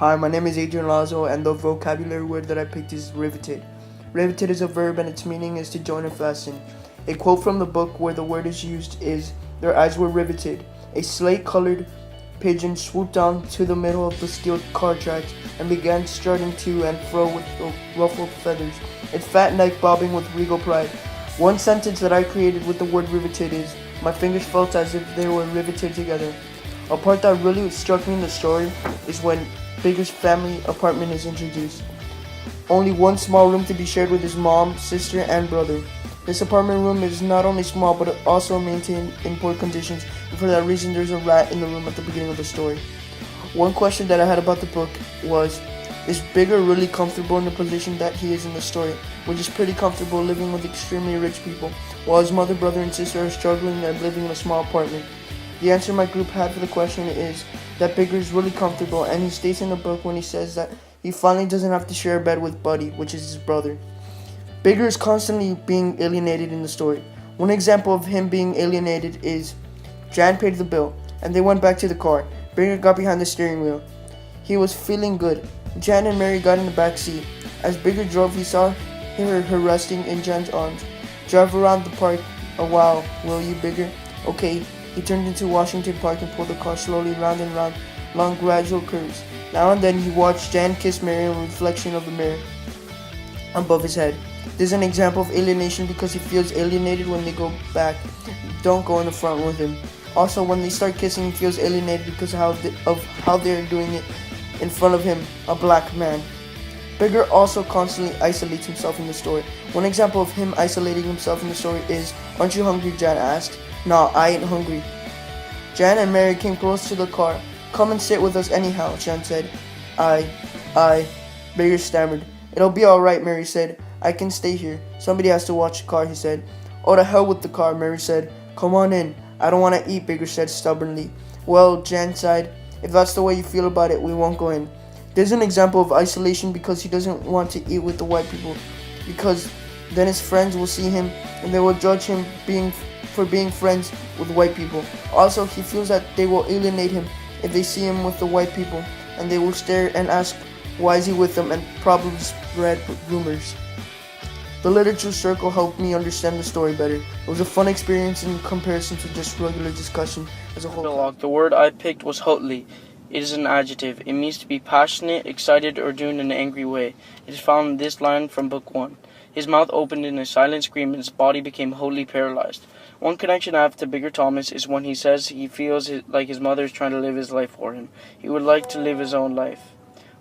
Hi, my name is Adrian Lazo, and the vocabulary word that I picked is riveted. Riveted is a verb, and its meaning is to join or fasten. A quote from the book where the word is used is, "Their eyes were riveted. A slate-colored pigeon swooped down to the middle of the steel car tracks and began strutting to and fro with ruffled feathers, its fat neck bobbing with regal pride." One sentence that I created with the word riveted is, "My fingers felt as if they were riveted together." A part that really struck me in the story is when Bigger's family apartment is introduced. Only one small room to be shared with his mom, sister, and brother. This apartment room is not only small but also maintained in poor conditions, and for that reason there's a rat in the room at the beginning of the story. One question that I had about the book was, is Bigger really comfortable in the position that he is in the story, which is pretty comfortable living with extremely rich people, while his mother, brother, and sister are struggling and living in a small apartment? The answer my group had for the question is that Bigger is really comfortable, and he states in the book when he says that he finally doesn't have to share a bed with Buddy, which is his brother. Bigger is constantly being alienated in the story. One example of him being alienated is Jan paid the bill, and they went back to the car. Bigger got behind the steering wheel. He was feeling good. Jan and Mary got in the back seat. As Bigger drove, he saw her resting in Jan's arms. "Drive around the park a while, will you, Bigger?" "Okay." He turned into Washington Park and pulled the car slowly round and round along gradual curves. Now and then he watched Jan kiss Mary in a reflection of the mirror above his head. This is an example of alienation because he feels alienated when they go back. Don't go in the front with him. Also, when they start kissing, he feels alienated because of how they're doing it in front of him, a black man. Bigger also constantly isolates himself in the story. One example of him isolating himself in the story is, "Aren't you hungry?" Jan asked. "Nah, I ain't hungry." Jan and Mary came close to the car. "Come and sit with us anyhow," Jan said. I, Bigger stammered. "It'll be alright," Mary said. "I can stay here. Somebody has to watch the car," he said. "Oh, to hell with the car," Mary said. "Come on in." "I don't want to eat," Bigger said stubbornly. "Well," Jan sighed, "if that's the way you feel about it, we won't go in." There's an example of isolation because he doesn't want to eat with the white people, because then his friends will see him and they will judge him for being friends with white people. Also, he feels that they will alienate him if they see him with the white people, and they will stare and ask, "Why is he with them?" and probably spread rumors. The literature circle helped me understand the story better. It was a fun experience in comparison to just regular discussion as a whole. The word I picked was hotly. It is an adjective. It means to be passionate, excited, or do in an angry way. It is found in this line from Book 1. His mouth opened in a silent scream and his body became wholly paralyzed. One connection I have to Bigger Thomas is when he says he feels like his mother is trying to live his life for him. He would like to live his own life.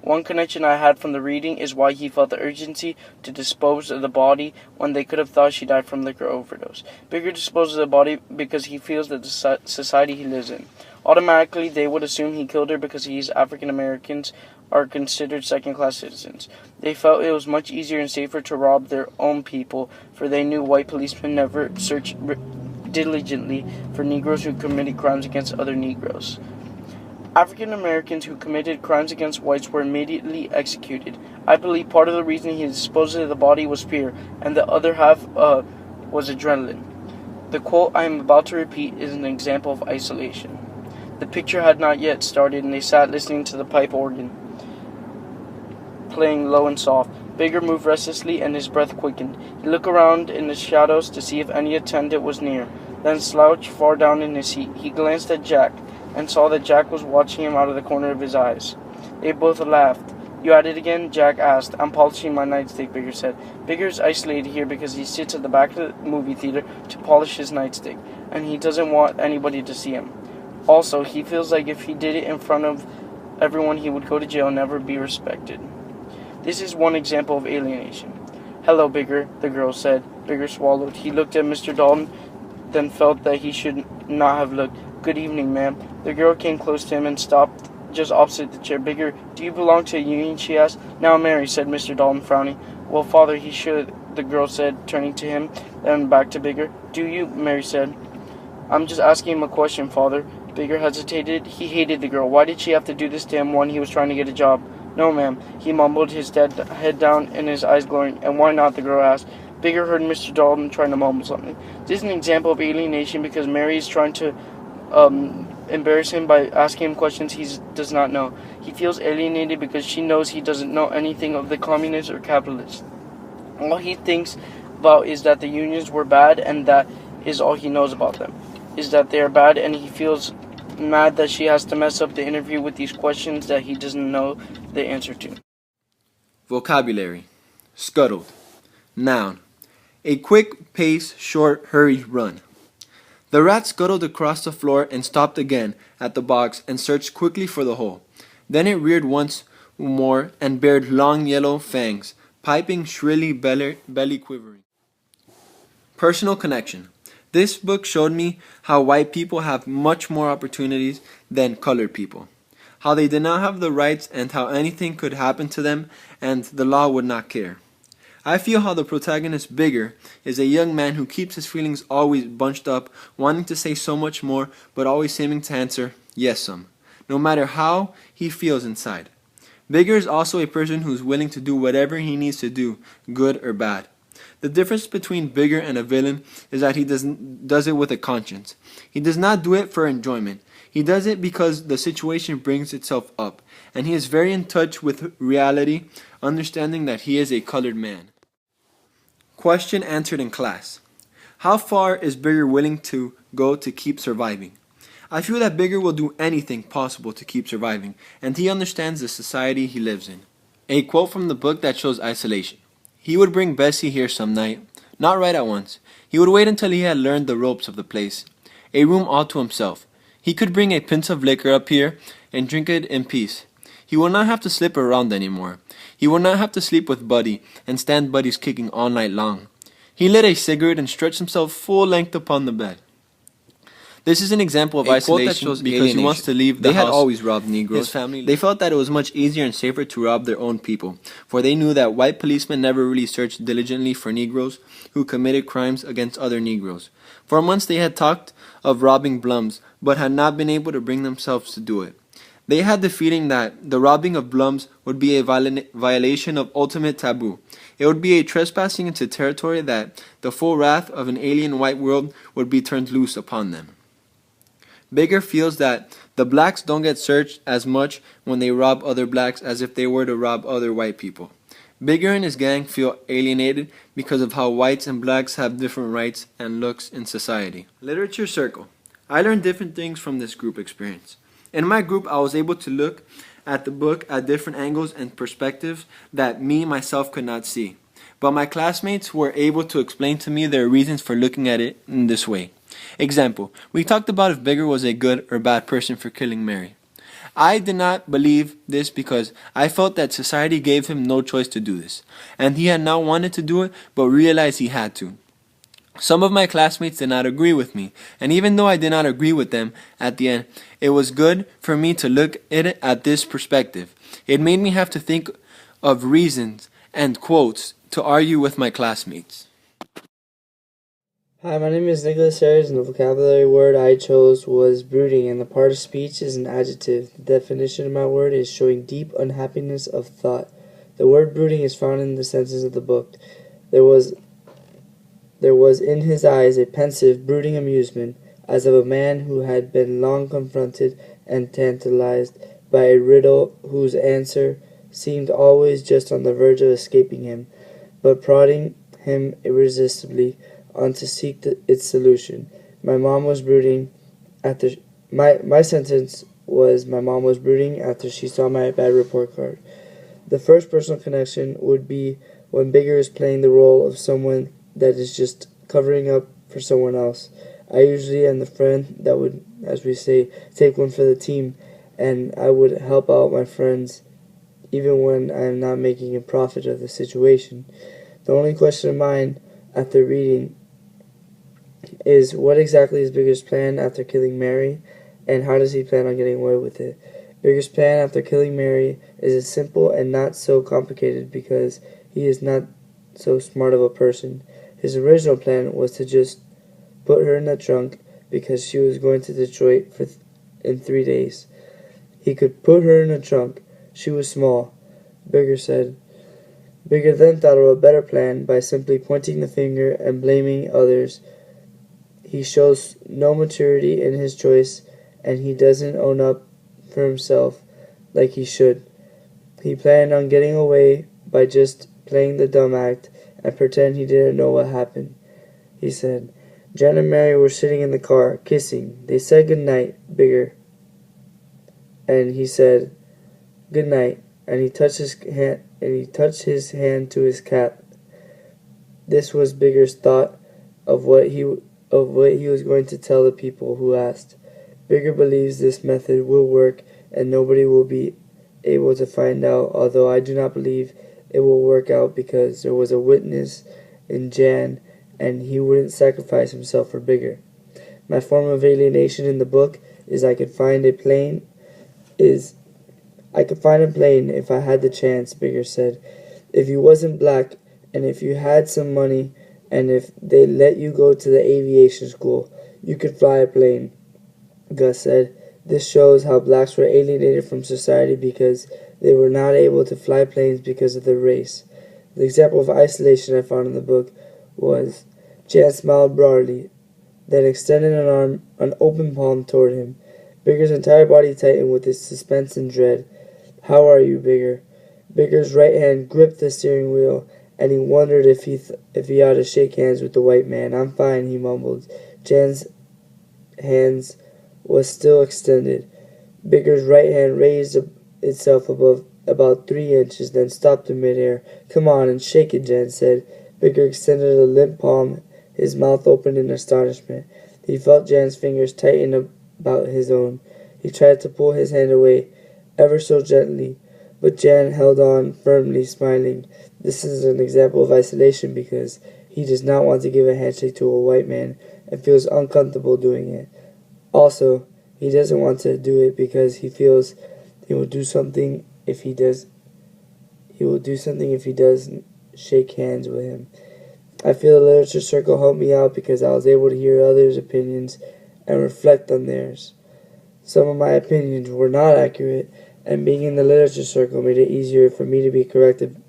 One connection I had from the reading is why he felt the urgency to dispose of the body when they could have thought she died from liquor overdose. Bigger disposes of the body because he feels that the society he lives in. Automatically, they would assume he killed her because he's African Americans are considered second-class citizens. They felt it was much easier and safer to rob their own people, for they knew white policemen never searched diligently for Negroes who committed crimes against other Negroes. African Americans who committed crimes against whites were immediately executed. I believe part of the reason he disposed of the body was fear, and the other half was adrenaline. The quote I am about to repeat is an example of isolation. The picture had not yet started, and they sat listening to the pipe organ, playing low and soft. Bigger moved restlessly, and his breath quickened. He looked around in the shadows to see if any attendant was near, then slouched far down in his seat. He glanced at Jack, and saw that Jack was watching him out of the corner of his eyes. They both laughed. "You at it again?" Jack asked. "I'm polishing my nightstick," Bigger said. Bigger is isolated here because he sits at the back of the movie theater to polish his nightstick, and he doesn't want anybody to see him. Also, he feels like if he did it in front of everyone, he would go to jail and never be respected. This is one example of alienation. "Hello, Bigger," the girl said. Bigger swallowed. He looked at Mr. Dalton, then felt that he should not have looked. "Good evening, ma'am." The girl came close to him and stopped just opposite the chair. "Bigger, do you belong to a union?" she asked. "Now, Mary," said Mr. Dalton, frowning. "Well, father, he should," the girl said, turning to him, then back to Bigger. "Do you?" Mary said. "I'm just asking him a question, father." Bigger hesitated. He hated the girl. Why did she have to do this to him when he was trying to get a job? "No, ma'am," he mumbled, his head down and his eyes glowing. "And why not?" the girl asked. Bigger heard Mr. Dalton trying to mumble something. This is an example of alienation because Mary is trying to embarrass him by asking him questions he does not know. He feels alienated because she knows he doesn't know anything of the communists or capitalists. All he thinks about is that the unions were bad, and that is all he knows about them, is that they are bad, and he feels mad that she has to mess up the interview with these questions that he doesn't know the answer to. Vocabulary. Scuttled. Noun. A quick pace, short, hurried run. The rat scuttled across the floor and stopped again at the box and searched quickly for the hole. Then it reared once more and bared long yellow fangs, piping shrilly, belly quivering. Personal connection. This book showed me how white people have much more opportunities than colored people, how they did not have the rights and how anything could happen to them and the law would not care. I feel how the protagonist, Bigger, is a young man who keeps his feelings always bunched up, wanting to say so much more, but always seeming to answer, yes-some, no matter how he feels inside. Bigger is also a person who is willing to do whatever he needs to do, good or bad. The difference between Bigger and a villain is that he does it with a conscience. He does not do it for enjoyment. He does it because the situation brings itself up, and he is very in touch with reality, understanding that he is a colored man. Question answered in class. How far is Bigger willing to go to keep surviving? I feel that Bigger will do anything possible to keep surviving, and he understands the society he lives in. A quote from the book that shows isolation. He would bring Bessie here some night, not right at once. He would wait until he had learned the ropes of the place. A room all to himself. He could bring a pint of liquor up here and drink it in peace. He will not have to slip around anymore. He will not have to sleep with Buddy and stand Buddy's kicking all night long. He lit a cigarette and stretched himself full length upon the bed. This is an example of isolation because he wants to leave the house. They had always robbed Negroes. They felt that it was much easier and safer to rob their own people, for they knew that white policemen never really searched diligently for Negroes who committed crimes against other Negroes. For months they had talked of robbing Blums, but had not been able to bring themselves to do it. They had the feeling that the robbing of Blums would be a violation of ultimate taboo. It would be a trespassing into territory that the full wrath of an alien white world would be turned loose upon them. Bigger feels that the blacks don't get searched as much when they rob other blacks as if they were to rob other white people. Bigger and his gang feel alienated because of how whites and blacks have different rights and looks in society. Literature Circle. I learned different things from this group experience. In my group, I was able to look at the book at different angles and perspectives that myself could not see. But my classmates were able to explain to me their reasons for looking at it in this way. Example, we talked about if Bigger was a good or bad person for killing Mary. I did not believe this because I felt that society gave him no choice to do this, and he had not wanted to do it but realized he had to. Some of my classmates did not agree with me, and even though I did not agree with them at the end, it was good for me to look at it at this perspective. It made me have to think of reasons and quotes to argue with my classmates. Hi, my name is Nicholas Ayers, and the vocabulary word I chose was brooding, and the part of speech is an adjective. The definition of my word is showing deep unhappiness of thought. The word brooding is found in the sentence of the book. There was in his eyes a pensive, brooding amusement, as of a man who had been long confronted and tantalized by a riddle whose answer seemed always just on the verge of escaping him, but prodding him irresistibly on to seek its solution. My mom was brooding after my sentence was my mom was brooding after she saw my bad report card. The first personal connection would be when Bigger is playing the role of someone that is just covering up for someone else. I usually am the friend that would, as we say, take one for the team, and I would help out my friends even when I am not making a profit of the situation. The only question of mine after reading is what exactly is Bigger's plan after killing Mary, and how does he plan on getting away with it? Bigger's plan after killing Mary is simple and not so complicated because he is not so smart of a person. His original plan was to just put her in the trunk because she was going to Detroit in 3 days. He could put her in the trunk. She was small, Bigger said. Bigger then thought of a better plan by simply pointing the finger and blaming others. He shows no maturity in his choice and he doesn't own up for himself like he should. He planned on getting away by just playing the dumb act and pretend he didn't know what happened. He said, Jen and Mary were sitting in the car, kissing. They said good night, Bigger. And he said, good night, and he touched his hand to his cap. This was Bigger's thought of what he was going to tell the people who asked. Bigger believes this method will work and nobody will be able to find out, although I do not believe it will work out because there was a witness in Jan and he wouldn't sacrifice himself for Bigger. My form of alienation in the book is I could find a plane if I had the chance, Bigger said. If you wasn't black and if you had some money and if they let you go to the aviation school, you could fly a plane, Gus said. This shows how blacks were alienated from society because they were not able to fly planes because of their race. The example of isolation I found in the book was Jan smiled broadly, then extended an open palm toward him. Bigger's entire body tightened with its suspense and dread. How are you, Bigger? Bigger's right hand gripped the steering wheel, and he wondered if he ought to shake hands with the white man. I'm fine, he mumbled. Jan's hands was still extended. Bigger's right hand raised itself above about 3 inches, then stopped in midair. Come on and shake it, Jan said. Bigger extended a limp palm, his mouth open in astonishment. He felt Jan's fingers tighten about his own. He tried to pull his hand away, ever so gently, but Jan held on firmly, smiling. This is an example of isolation because he does not want to give a handshake to a white man and feels uncomfortable doing it. Also, he doesn't want to do it because he feels he will do something if he doesn't shake hands with him. I feel the literature circle helped me out because I was able to hear others' opinions and reflect on theirs. Some of my opinions were not accurate, and being in the literature circle made it easier for me to be corrected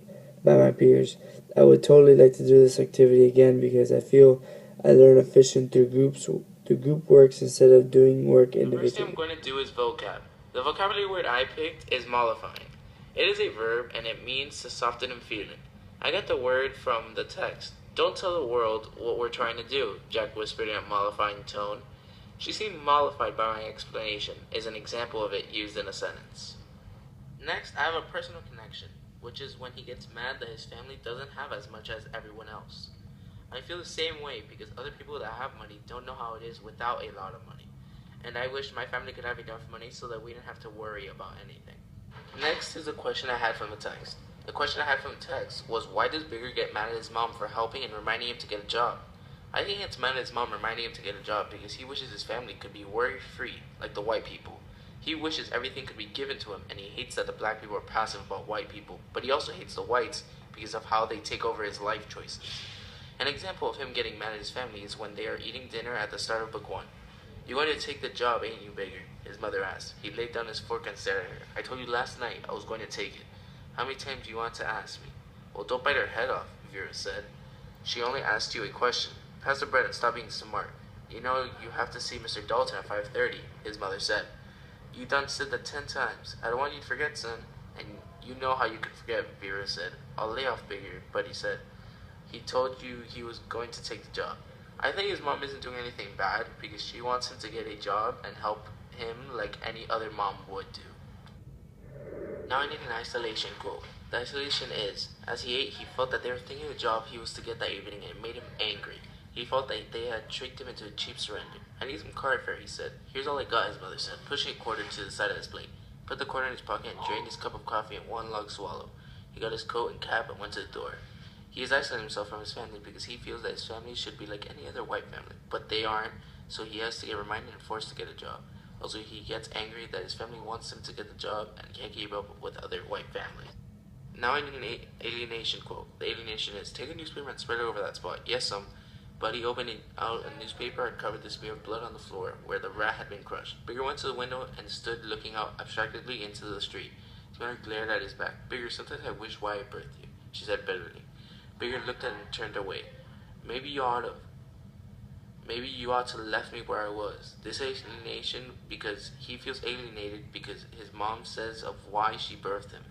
by my peers. I would totally like to do this activity again because I feel I learn efficient through group works instead of doing work individually. The first thing I'm going to do is vocab. The vocabulary word I picked is mollifying. It is a verb and it means to soften and feeling. I got the word from the text. Don't tell the world what we're trying to do, Jack whispered in a mollifying tone. She seemed mollified by my explanation, is an example of it used in a sentence. Next, I have a personal connection, which is when he gets mad that his family doesn't have as much as everyone else. I feel the same way because other people that have money don't know how it is without a lot of money. And I wish my family could have enough money so that we didn't have to worry about anything. Next is a question I had from the text. The question I had from the text was, why does Bigger get mad at his mom for helping and reminding him to get a job? I think it's mad at his mom reminding him to get a job because he wishes his family could be worry-free, like the white people. He wishes everything could be given to him, and he hates that the black people are passive about white people, but he also hates the whites because of how they take over his life choices. An example of him getting mad at his family is when they are eating dinner at the start of book 1. "You're going to take the job, ain't you, Bigger?" his mother asked. He laid down his fork and stared at her. "I told you last night I was going to take it. How many times do you want to ask me?" "Well, don't bite her head off," Vera said. "She only asked you a question. Pass the bread and stop being smart. You know you have to see Mr. Dalton at 5:30, his mother said. "You done said that 10 times. I don't want you to forget, son." "And you know how you could forget," Vera said. "I'll lay off Bigger," Buddy said. "He told you he was going to take the job." I think his mom isn't doing anything bad because she wants him to get a job and help him like any other mom would do. Now I need an isolation quote. The isolation is, as he ate, he felt that they were thinking of the job he was to get that evening and it made him angry. He felt that they had tricked him into a cheap surrender. "I need some car fare," he said. "Here's all I got," his mother said, pushing a quarter to the side of his plate. Put the quarter in his pocket and drained his cup of coffee in one long swallow. He got his coat and cap and went to the door. He is isolating himself from his family because he feels that his family should be like any other white family, but they aren't, so he has to get reminded and forced to get a job. Also, he gets angry that his family wants him to get the job and can't keep up with other white families. Now I need an alienation quote. The alienation is, take a newspaper and spread it over that spot. Yes, Buddy opened out a newspaper and covered the smear of blood on the floor where the rat had been crushed. Bigger went to the window and stood looking out abstractedly into the street. His mother glared at his back. "Bigger, sometimes I wish Wyatt birthed you," she said bitterly. Bigger looked at him and turned away. Maybe you ought to. Maybe you ought to left me where I was. This alienation because he feels alienated because his mom says of why she birthed him.